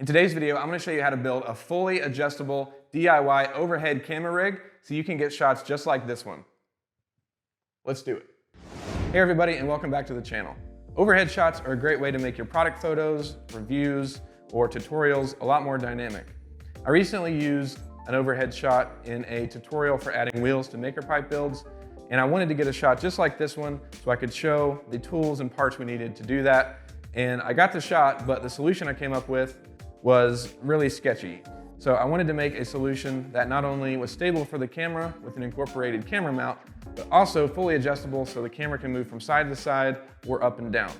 In today's video, I'm going to show you how to build a fully adjustable DIY overhead camera rig so you can get shots just like this one. Let's do it. Hey everybody, and welcome back to the channel. Overhead shots are a great way to make your product photos, reviews, or tutorials a lot more dynamic. I recently used an overhead shot in a tutorial for adding wheels to maker pipe builds, and I wanted to get a shot just like this one so I could show the tools and parts we needed to do that. And I got the shot, but the solution I came up with was really sketchy. So I wanted to make a solution that not only was stable for the camera with an incorporated camera mount, but also fully adjustable so the camera can move from side to side or up and down.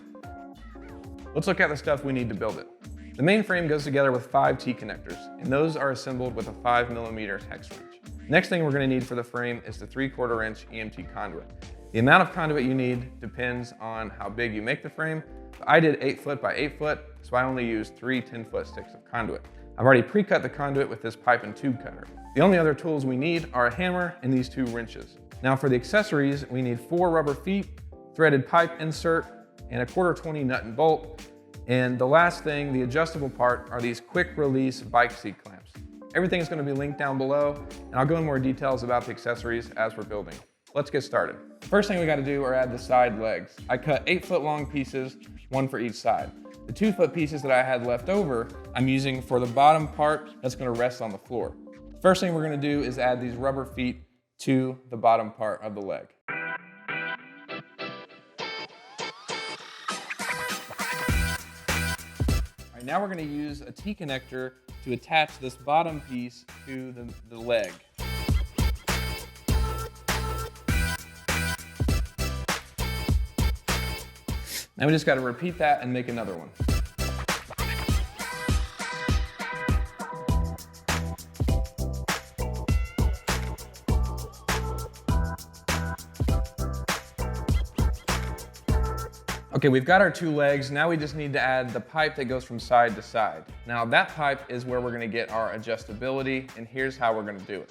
Let's look at the stuff we need to build it. The main frame goes together with 5 T-connectors, and those are assembled with a 5mm hex wrench. Next thing we're going to need for the frame is the 3/4 inch EMT conduit. The amount of conduit you need depends on how big you make the frame. I did 8 foot by 8 foot, so I only used 3 10-foot sticks of conduit. I've already pre-cut the conduit with this pipe and tube cutter. The only other tools we need are a hammer and these 2 wrenches. Now for the accessories, we need 4 rubber feet, threaded pipe insert, and a 1/4 nut and bolt. And the last thing, the adjustable part, are these quick release bike seat clamps. Everything is going to be linked down below, and I'll go into more details about the accessories as we're building. Let's get started. The first thing we got to do are add the side legs. I cut 8-foot long pieces, 1 for each side. The 2-foot pieces that I had left over, I'm using for the bottom part that's going to rest on the floor. First thing we're going to do is add these rubber feet to the bottom part of the leg. All right, now we're going to use a T-connector to attach this bottom piece to the leg. Now we just got to repeat that and make another one. Okay, we've got our 2 legs. Now we just need to add the pipe that goes from side to side. Now that pipe is where we're going to get our adjustability, and here's how we're going to do it.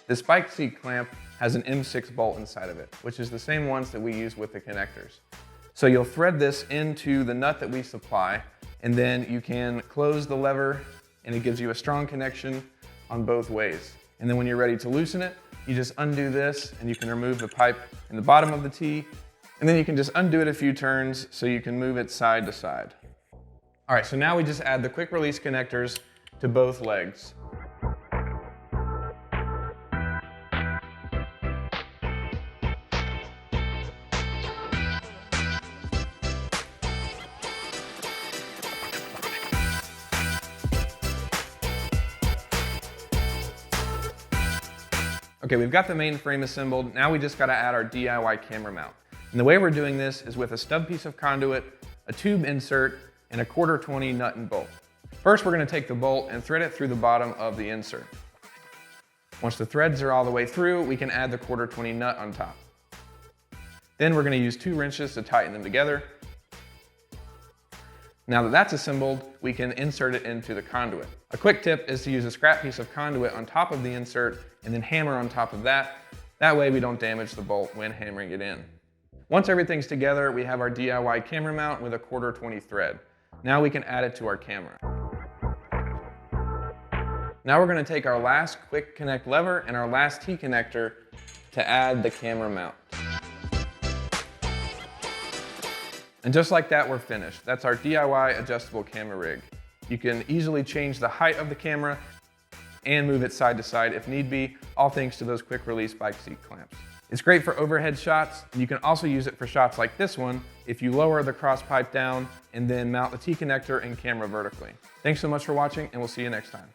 This bike seat clamp has an M6 bolt inside of it, which is the same ones that we use with the connectors. So you'll thread this into the nut that we supply, and then you can close the lever, and it gives you a strong connection on both ways. And then when you're ready to loosen it, you just undo this, and you can remove the pipe in the bottom of the T, and then you can just undo it a few turns so you can move it side to side. All right, so now we just add the quick release connectors to both legs. Okay, we've got the main frame assembled. Now we just got to add our DIY camera mount. And the way we're doing this is with a stub piece of conduit, a tube insert, and a 1/4 nut and bolt. First, we're going to take the bolt and thread it through the bottom of the insert. Once the threads are all the way through, we can add the 1/4 nut on top. Then we're going to use 2 wrenches to tighten them together. Now that that's assembled, we can insert it into the conduit. A quick tip is to use a scrap piece of conduit on top of the insert and then hammer on top of that. That way we don't damage the bolt when hammering it in. Once everything's together, we have our DIY camera mount with a 1/4 thread. Now we can add it to our camera. Now we're going to take our last quick connect lever and our last T connector to add the camera mount. And just like that, we're finished. That's our DIY adjustable camera rig. You can easily change the height of the camera and move it side to side if need be, all thanks to those quick release bike seat clamps. It's great for overhead shots, and you can also use it for shots like this one if you lower the cross pipe down and then mount the T connector and camera vertically. Thanks so much for watching, and we'll see you next time.